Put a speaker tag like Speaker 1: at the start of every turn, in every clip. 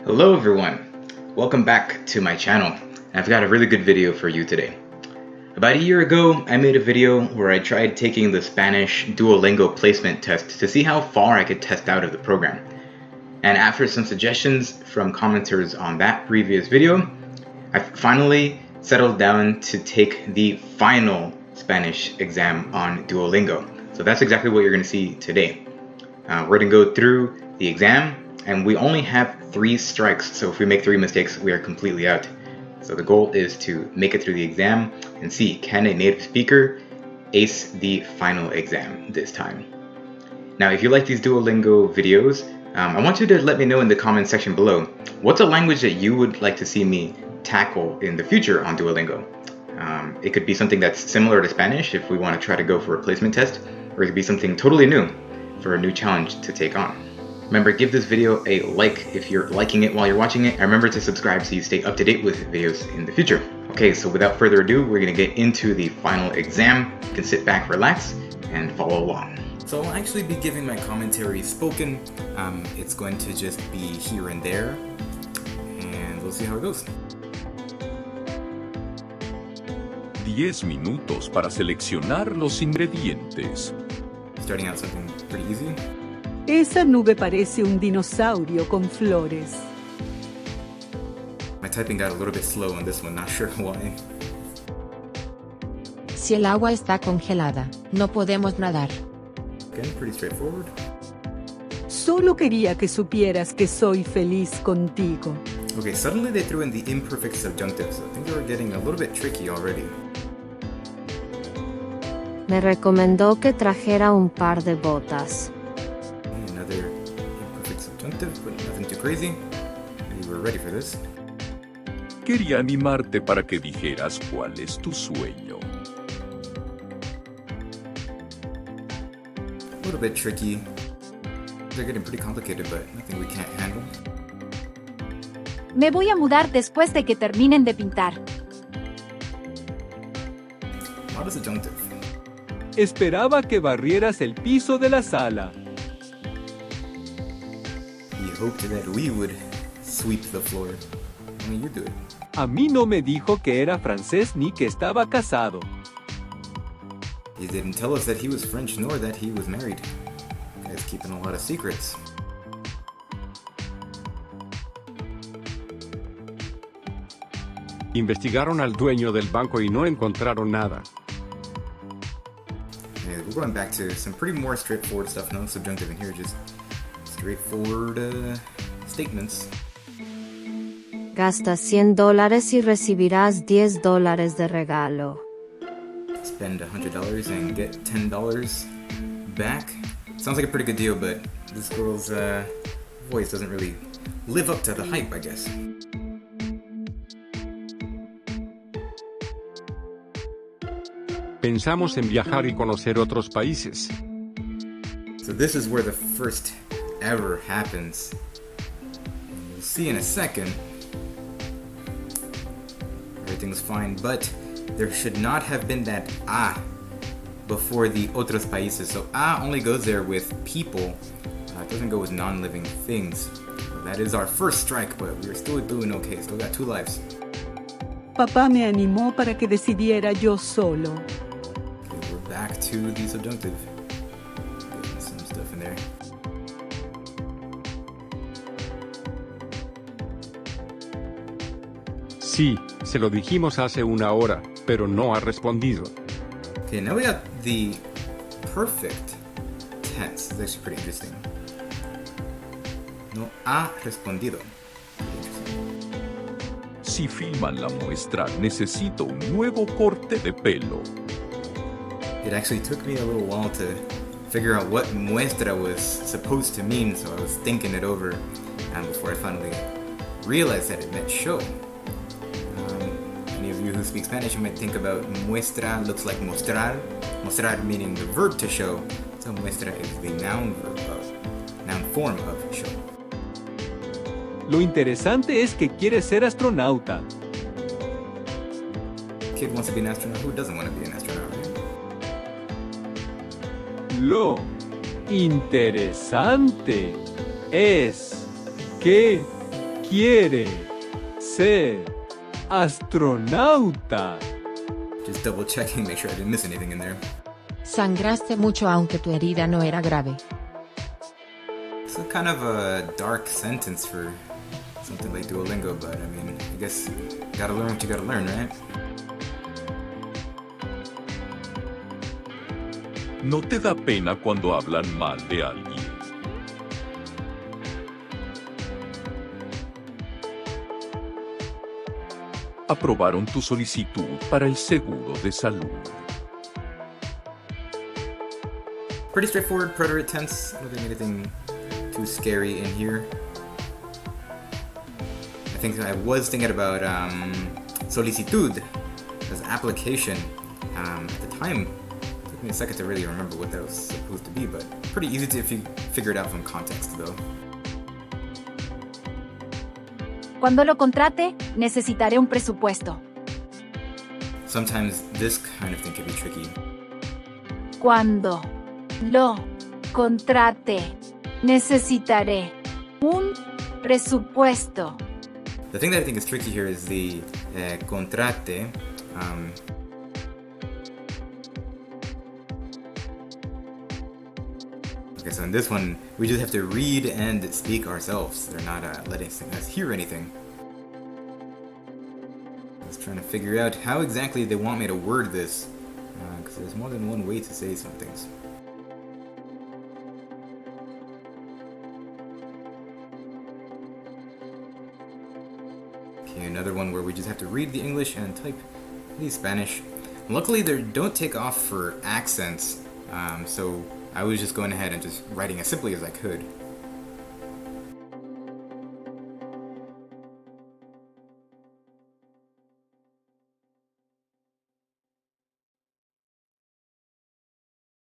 Speaker 1: Hello everyone, welcome back to my channel. I've got a really good video for you today. About a year ago, I made a video where I tried taking the Spanish Duolingo Placement Test to see how far I could test out of the program. And after some suggestions from commenters on that previous video, I finally settled down to take the final Spanish exam on Duolingo. So that's exactly what you're going to see today. We're going to go through the exam, and we only have 3 strikes, so if we make 3 mistakes, we are completely out. So the goal is to make it through the exam and see, can a native speaker ace the final exam this time? Now, if you like these Duolingo videos, I want you to let me know in the comment section below, what's a language that you would like to see me tackle in the future on Duolingo? It could be something that's similar to Spanish if we want to try to go for a placement test, or it could be something totally new for a new challenge to take on. Remember, give this video a like if you're liking it while you're watching it, and remember to subscribe so you stay up to date with videos in the future. Okay, so without further ado, we're going to get into the final exam. You can sit back, relax, and follow along. So I'll actually be giving my commentary spoken. It's going to just be here and there, and we'll see how it goes.
Speaker 2: 10 minutos para seleccionar los ingredientes.
Speaker 1: Starting out something pretty easy.
Speaker 3: Esa nube parece un dinosaurio con flores.
Speaker 1: My typing got a little bit slow on this one, not sure why.
Speaker 4: Si el agua está congelada, no podemos nadar.
Speaker 1: Again, pretty straightforward.
Speaker 3: Solo quería que supieras que soy feliz contigo.
Speaker 1: Okay, suddenly they threw in the imperfect subjunctive, so I think they were getting a little bit tricky already.
Speaker 5: Me recomendó que trajera un par de botas.
Speaker 1: Another imperfect subjunctive, but nothing too crazy. We were ready for this.
Speaker 2: Quería animarte para que dijeras cuál es tu sueño.
Speaker 1: A little bit tricky. They're getting pretty complicated, but nothing we can't handle.
Speaker 6: Me voy a mudar después de que terminen de pintar.
Speaker 1: A lot of subjunctive.
Speaker 7: Esperaba que barrieras el piso de la sala.
Speaker 1: We hoped that we would sweep the floor. I mean, you do it.
Speaker 7: A mí no me dijo que era francés ni que estaba casado.
Speaker 1: He didn't tell us that he was French nor that he was married. Guy's keeping a lot of secrets.
Speaker 8: Investigaron al dueño del banco y no encontraron nada.
Speaker 1: Yeah, we're going back to some pretty more straightforward stuff. No subjunctive in here, just straightforward statements.
Speaker 5: Gasta $100 y recibirás $10 de regalo.
Speaker 1: Spend $100 and get $10 back. Sounds like a pretty good deal, but this girl's voice doesn't really live up to the hype, I guess.
Speaker 8: Pensamos en viajar y conocer otros países.
Speaker 1: So this is where the first ever happens. You'll see in a second. Everything's fine, but there should not have been that before the otros países. So only goes there with people. It doesn't go with non-living things. So that is our first strike, but we're still doing okay. Still got 2 lives.
Speaker 3: Papá me animó para que decidiera yo solo.
Speaker 1: Okay, we're back to the subjunctive. Getting some stuff in there.
Speaker 8: Sí, se lo dijimos hace una hora, pero no ha respondido.
Speaker 1: Okay, now we got the perfect tense. It's actually pretty interesting. No ha respondido.
Speaker 2: Si filman la muestra, necesito un nuevo corte de pelo.
Speaker 1: It actually took me a little while to figure out what muestra was supposed to mean, so I was thinking it over before I finally realized that it meant show. Any of you who speak Spanish, you might think about muestra looks like mostrar. Mostrar meaning the verb to show, so muestra is the noun form of show.
Speaker 7: Lo interesante es que quiere ser astronauta.
Speaker 1: Kid wants to be an astronaut. Who doesn't want to be an astronaut, right?
Speaker 7: Lo interesante es que quiere ser astronauta.
Speaker 1: Just double checking, make sure I didn't miss anything in there.
Speaker 4: Sangraste mucho aunque tu herida no era grave.
Speaker 1: It's kind of a dark sentence for something like Duolingo, but I mean, I guess you gotta learn what you gotta learn, right?
Speaker 2: ¿No te da pena cuando hablan mal de alguien? Aprobaron tu solicitud para el seguro de salud.
Speaker 1: Pretty straightforward preterite tense. I don't think anything too scary in here. I think I was thinking about solicitud as application. At the time, it took me a second to really remember what that was supposed to be, but pretty easy to figure it out from context, though.
Speaker 6: Cuando lo contrate, necesitaré un presupuesto.
Speaker 1: Sometimes this kind of thing can be tricky.
Speaker 6: Cuando lo contrate, necesitaré un presupuesto.
Speaker 1: The thing that I think is tricky here is the contrate. Okay, so in this one, we just have to read and speak ourselves. They're not letting us hear anything. I was trying to figure out how exactly they want me to word this, because there's more than one way to say some things. Okay, another one where we just have to read the English and type the Spanish. Luckily, they don't take off for accents, so I was just going ahead and just writing as simply as I could.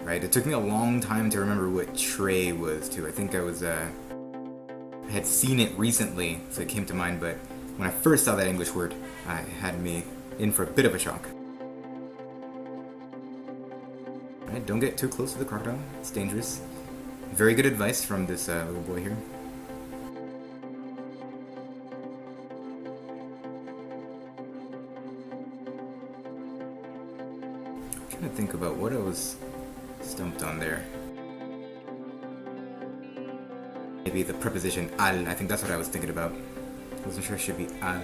Speaker 1: Right, it took me a long time to remember what tray was too. I think I had seen it recently, so it came to mind, but when I first saw that English word, it had me in for a bit of a shock. Right, don't get too close to the crocodile, it's dangerous. Very good advice from this little boy here. I'm trying to think about what I was stumped on there. Maybe the preposition al, I think that's what I was thinking about. I wasn't sure it should be al.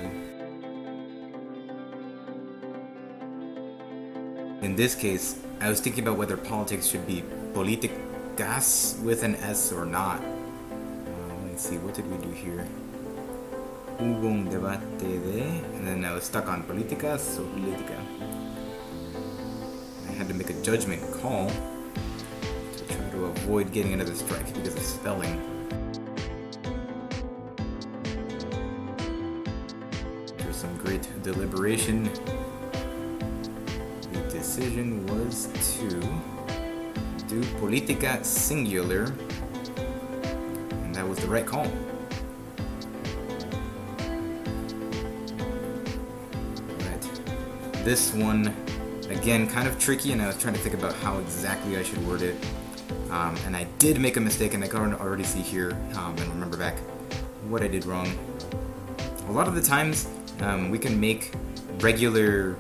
Speaker 1: In this case, I was thinking about whether politics should be políticas with an S or not. Let me see, what did we do here? Hubo un debate de... And then I was stuck on políticas or política. I had to make a judgment call to try to avoid getting another strike because of spelling. After some great deliberation, decision was to do política singular, and that was the right call. Right. This one, again, kind of tricky, and I was trying to think about how exactly I should word it. And I did make a mistake, and I can already see here and remember back what I did wrong. A lot of the times, we can make regular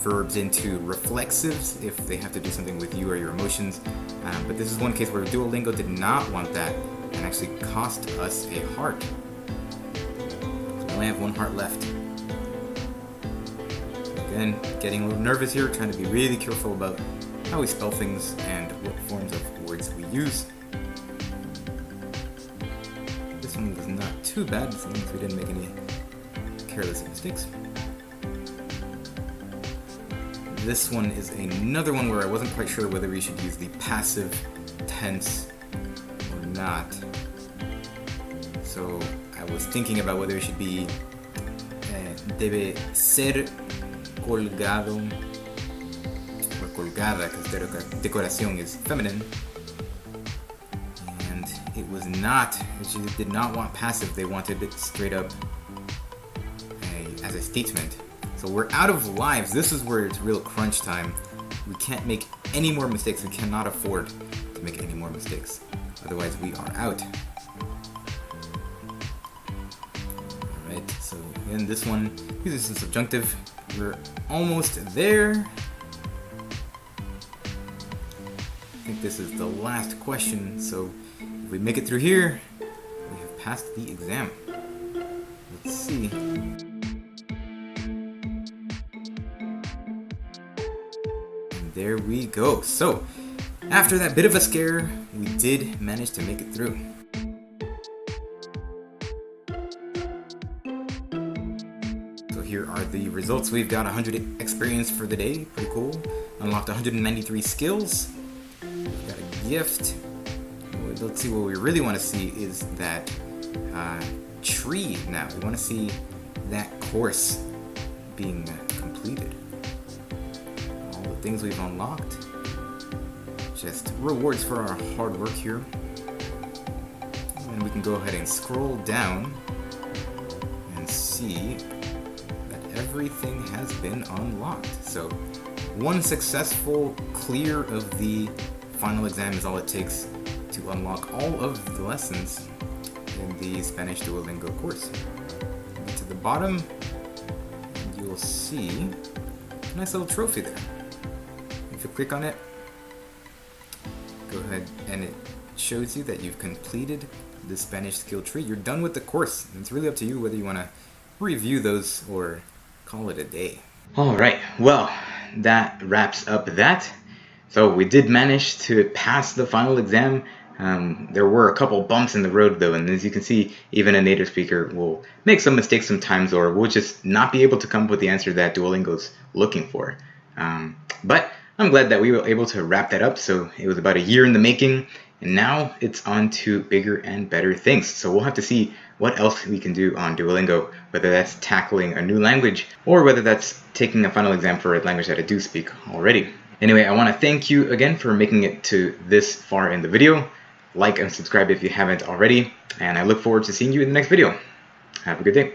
Speaker 1: verbs into reflexives if they have to do something with you or your emotions, but this is one case where Duolingo did not want that and actually cost us a heart. So we only have one heart left. Again, getting a little nervous here, trying to be really careful about how we spell things and what forms of words we use. This one was not too bad as long as we didn't make any careless mistakes. This one is another one where I wasn't quite sure whether we should use the passive tense or not. So I was thinking about whether it should be debe ser colgado or colgada, because decoración is feminine. And it was not, she did not want passive, they wanted it straight up as a statement. So we're out of lives. This is where it's real crunch time. We can't make any more mistakes. We cannot afford to make any more mistakes. Otherwise, we are out. And this one uses some subjunctive. We're almost there. I think this is the last question, so if we make it through here, we have passed the exam. Let's see. And there we go. So, after that bit of a scare, we did manage to make it through. So here are the results. We've got 100 experience for the day, pretty cool. Unlocked 193 skills. We've got a gift. Let's see, what we really want to see is that tree now. We want to see that course being completed. All the things we've unlocked. Just rewards for our hard work here. And we can go ahead and scroll down and see that everything has been unlocked. So one successful clear of the final exam is all it takes to unlock all of the lessons in the Spanish Duolingo course. Get to the bottom, and you'll see a nice little trophy there. If you click on it, go ahead and it shows you that you've completed the Spanish skill tree. You're done with the course. It's really up to you whether you want to review those or call it a day. Alright, well, that wraps up that. So we did manage to pass the final exam. There were a couple bumps in the road though, and as you can see, even a native speaker will make some mistakes sometimes, or will just not be able to come up with the answer that Duolingo's looking for. But I'm glad that we were able to wrap that up. So it was about a year in the making, and now it's on to bigger and better things. So we'll have to see what else we can do on Duolingo, whether that's tackling a new language or whether that's taking a final exam for a language that I do speak already. Anyway, I want to thank you again for making it to this far in the video. Like and subscribe if you haven't already, and I look forward to seeing you in the next video. Have a good day.